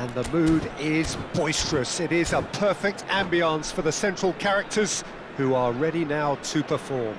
And the mood is boisterous. It is a perfect ambience for the central characters who are ready now to perform.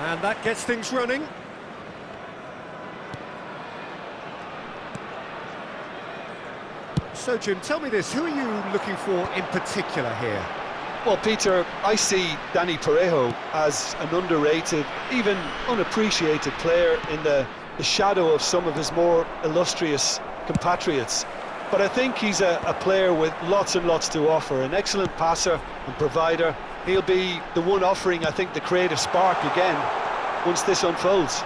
And that gets things running. So, Jim, tell me this, who are you looking for in particular here? Well, Peter, I see Danny Parejo as an underrated, even unappreciated player in the shadow of some of his more illustrious compatriots. But I think he's a player with lots and lots to offer, an excellent passer and provider. He'll be the one offering, I think, the creative spark again once this unfolds.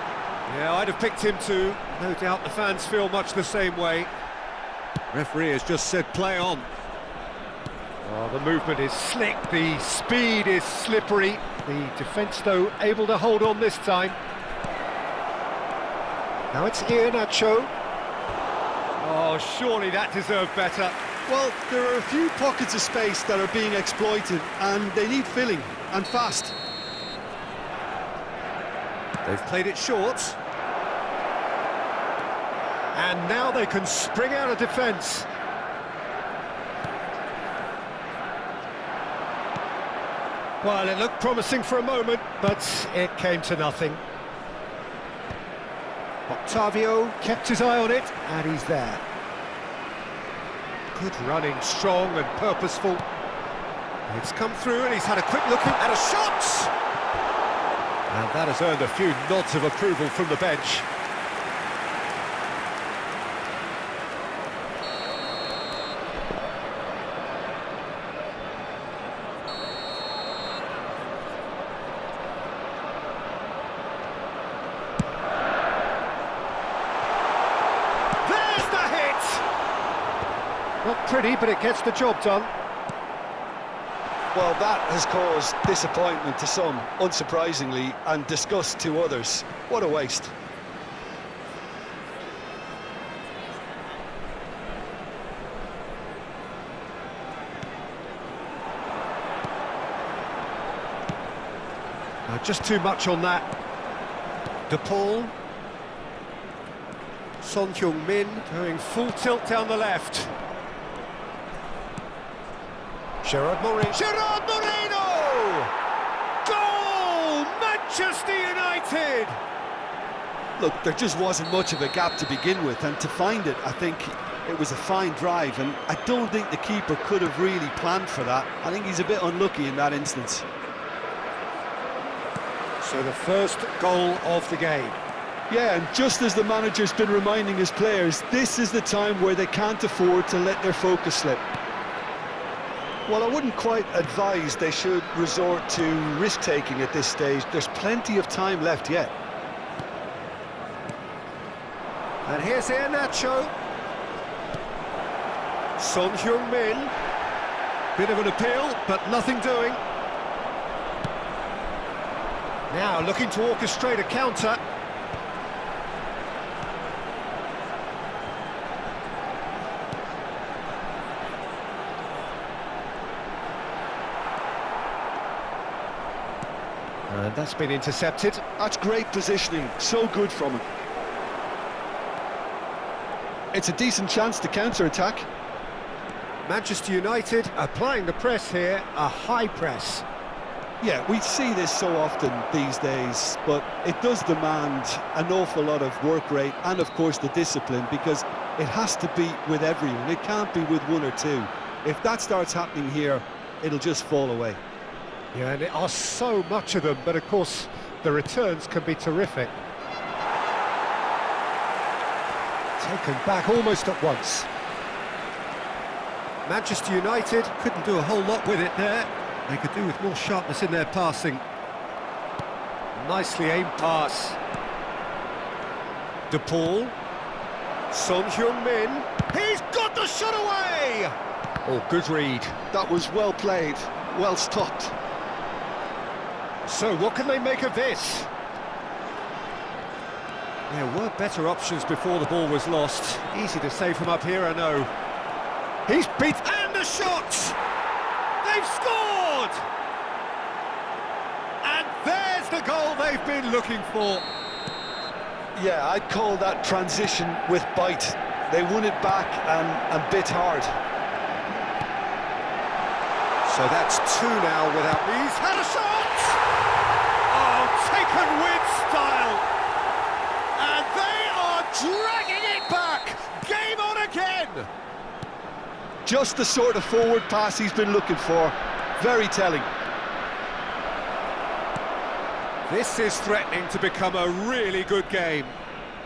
Yeah, I'd have picked him too. No doubt the fans feel much the same way. Referee has just said play on. Oh, the movement is slick, the speed is slippery. The defence, though, able to hold on this time. Now it's Iheanacho. Oh, surely that deserved better. Well, there are a few pockets of space that are being exploited, and they need filling, and fast. They've played it short. And now they can spring out of defence. Well, it looked promising for a moment, but it came to nothing. Octavio kept his eye on it, and he's there. Good running, strong and purposeful. It's come through, and he's had a quick look at a shot! And that has earned a few nods of approval from the bench. There's the hit! Not pretty, but it gets the job done. Well, that has caused disappointment to some, unsurprisingly, and disgust to others. What a waste. Just too much on that. De Paul. Son Heung-min going full tilt down the left. Gerard Moreno! Goal! Manchester United! Look, there just wasn't much of a gap to begin with, and to find it, I think it was a fine drive, and I don't think the keeper could have really planned for that. I think he's a bit unlucky in that instance. So the first goal of the game. Yeah, and just as the manager's been reminding his players, this is the time where they can't afford to let their focus slip. Well, I wouldn't quite advise they should resort to risk-taking at this stage. There's plenty of time left yet. And here's Iheanacho. Son Heung-min. Bit of an appeal, but nothing doing. Now looking to orchestrate a counter. And that's been intercepted. That's great positioning, so good from him. It's a decent chance to counter-attack. Manchester United applying the press here, a high press. Yeah, we see this so often these days, but it does demand an awful lot of work rate and, of course, the discipline, because it has to be with everyone. It can't be with one or two. If that starts happening here, it'll just fall away. Yeah, and there are so much of them, but of course the returns can be terrific. Taken back almost at once. Manchester United couldn't do a whole lot with it there. They could do with more sharpness in their passing. Nicely aimed pass. De Paul. Son Heung-min. He's got the shot away! Oh, good read. That was well played, well stopped. So, what can they make of this? There were better options before the ball was lost. Easy to save from up here, I know. He's beat, and the shot! They've scored! And there's the goal they've been looking for. Yeah, I'd call that transition with bite. They won it back and bit hard. So that's two now without... He's had a shot! Oh, taken with style! And they are dragging it back! Game on again! Just the sort of forward pass he's been looking for. Very telling. This is threatening to become a really good game.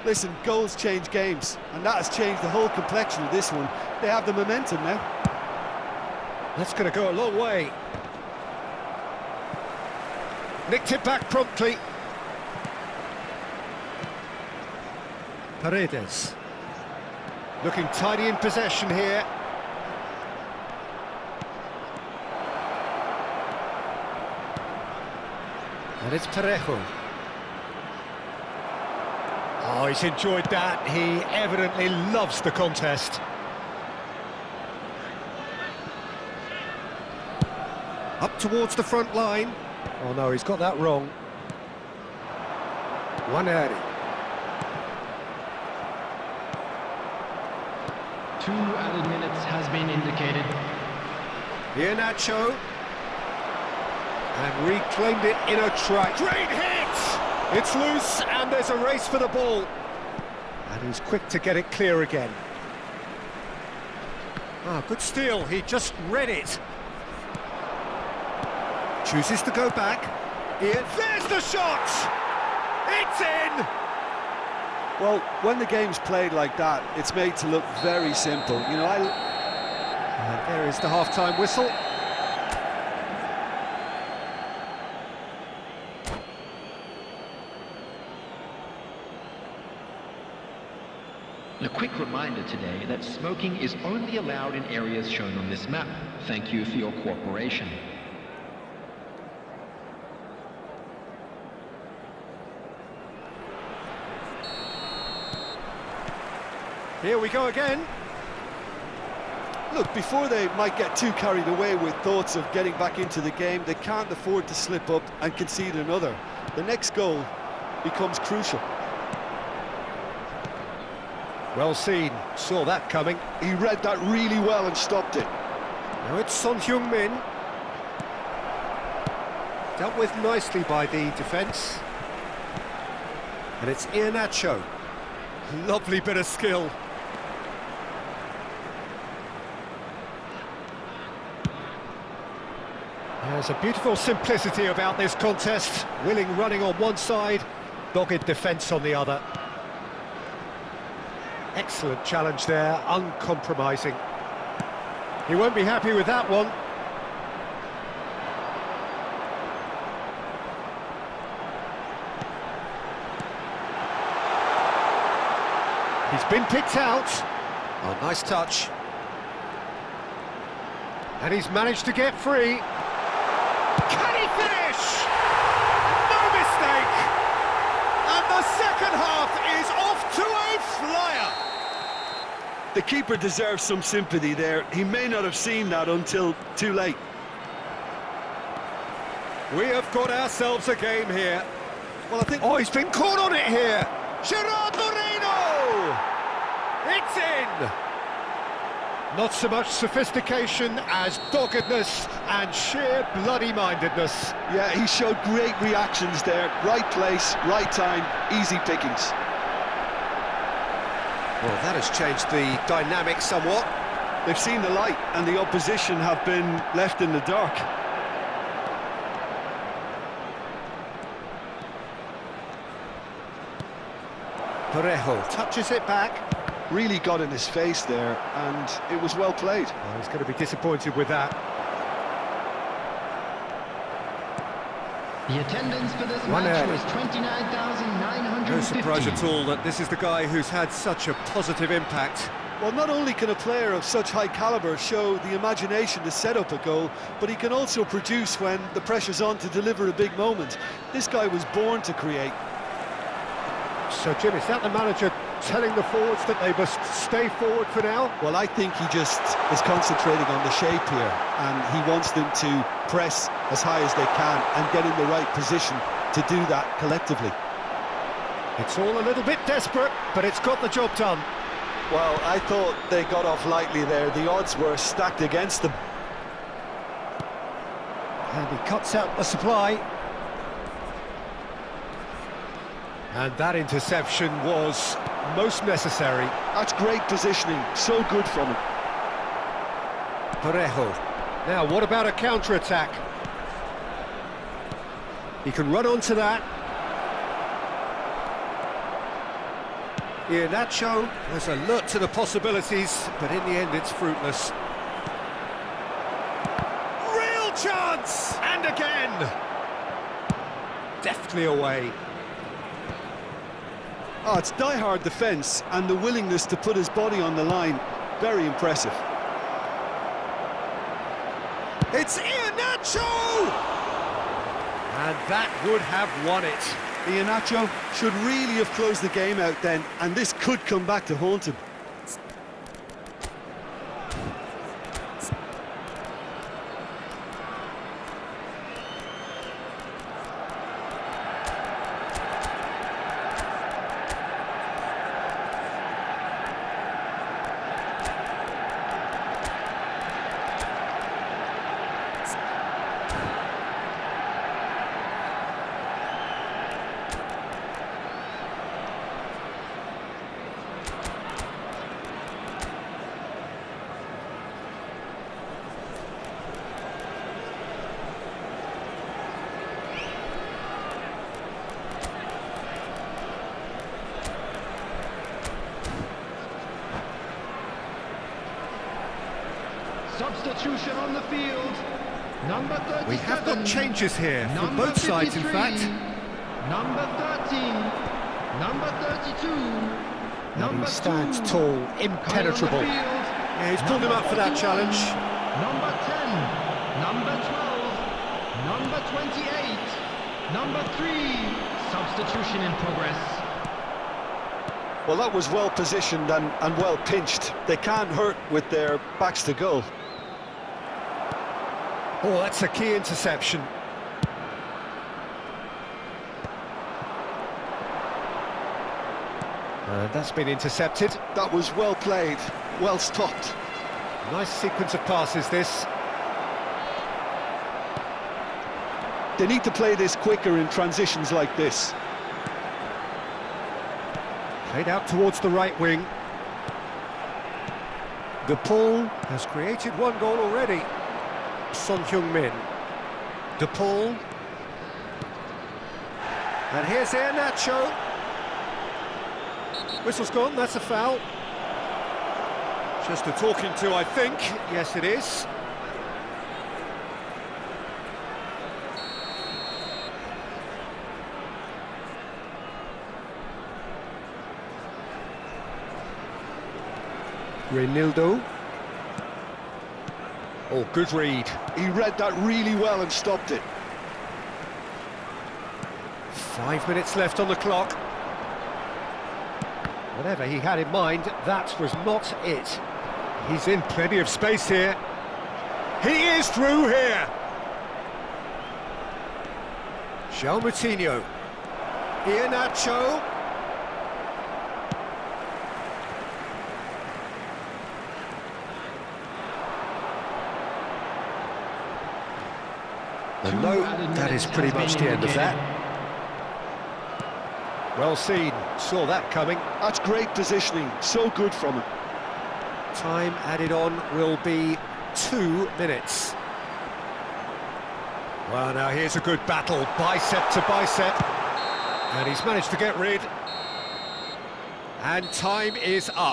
Listen, goals change games, and that has changed the whole complexion of this one. They have the momentum now. That's going to go a long way. Nicked it back promptly. Paredes. Looking tidy in possession here. And it's Parejo. Oh, he's enjoyed that. He evidently loves the contest. Up towards the front line. Oh no, he's got that wrong. Waneri. 2 added minutes has been indicated. Here Nacho. And reclaimed it in a try. Great hit! It's loose and there's a race for the ball. And he's quick to get it clear again. Ah, good steal, he just read it. Chooses to go back. Here, there's the shot! It's in! Well, when the game's played like that, it's made to look very simple. You know, And there is the half-time whistle. A quick reminder today that smoking is only allowed in areas shown on this map. Thank you for your cooperation. Here we go again. look, before they might get too carried away with thoughts of getting back into the game, they can't afford to slip up and concede another. The next goal becomes crucial. Well seen, saw that coming. He read that really well and stopped it. Now it's Son Heung-min. Dealt with nicely by the defence. And it's Iheanacho. Lovely bit of skill. There's a beautiful simplicity about this contest. Willing running on one side, dogged defence on the other. Excellent challenge there, uncompromising. He won't be happy with that one. He's been picked out. Oh, nice touch. And he's managed to get free. Can he finish? No mistake. And the second half is off to a flyer. The keeper deserves some sympathy there. He may not have seen that until too late. We have got ourselves a game here. Well, I think... Oh, he's been caught on it here. Gerard Moreno! It's in! Not so much sophistication as doggedness and sheer bloody-mindedness. Yeah, he showed great reactions there. Right place, right time, easy pickings. Well, that has changed the dynamic somewhat. They've seen the light and the opposition have been left in the dark. Parejo touches it back. Really got in his face there, and it was well played. Oh, he's going to be disappointed with that. The attendance for this match was 29,950. No surprise at all that this is the guy who's had such a positive impact. Well, not only can a player of such high calibre show the imagination to set up a goal, but he can also produce when the pressure's on to deliver a big moment. This guy was born to create. So, Jim, is that the manager telling the forwards that they must stay forward for now? Well, I think he just is concentrating on the shape here, and he wants them to press as high as they can and get in the right position to do that collectively. It's all a little bit desperate, but it's got the job done. Well, I thought they got off lightly there. The odds were stacked against them. And he cuts out the supply. And that interception was most necessary. That's great positioning, so good from him. Parejo. Now, what about a counter-attack? He can run onto that. Nacho is alert to the possibilities, but in the end it's fruitless. Real chance! And again! Deftly away. Oh, it's die-hard defence and the willingness to put his body on the line. Very impressive. It's Nacho! And that would have won it. Iheanacho should really have closed the game out then, and this could come back to haunt him. Substitution on the field. Number 37. We have got changes here from both sides, in fact. Number 13. Number 32. Number he stands tall, impenetrable. Yeah, he's pulled him up for that challenge. Number 10. Number 12. Number 28. Number 3. Substitution in progress. Well, that was well positioned and well pinched. They can't hurt with their backs to goal. Oh, that's a key interception. That's been intercepted. That was well played, well stopped. Nice sequence of passes, this. They need to play this quicker in transitions like this. Played out towards the right wing. De Paul has created one goal already. Son Heung-min. De Paul. And here's Nacho. Whistle's gone, that's a foul. Just a talking to, I think. Yes, it is. Reinildo. Oh, good read. He read that really well and stopped it. 5 minutes left on the clock. Whatever he had in mind, that was not it. He's in plenty of space here. He is through here. João Moutinho. Iheanacho. And no, that is pretty much the end of that. Well seen, saw that coming. That's great positioning, so good from him. Time added on will be 2 minutes. Well, now here's a good battle, bicep to bicep. And he's managed to get rid. And time is up.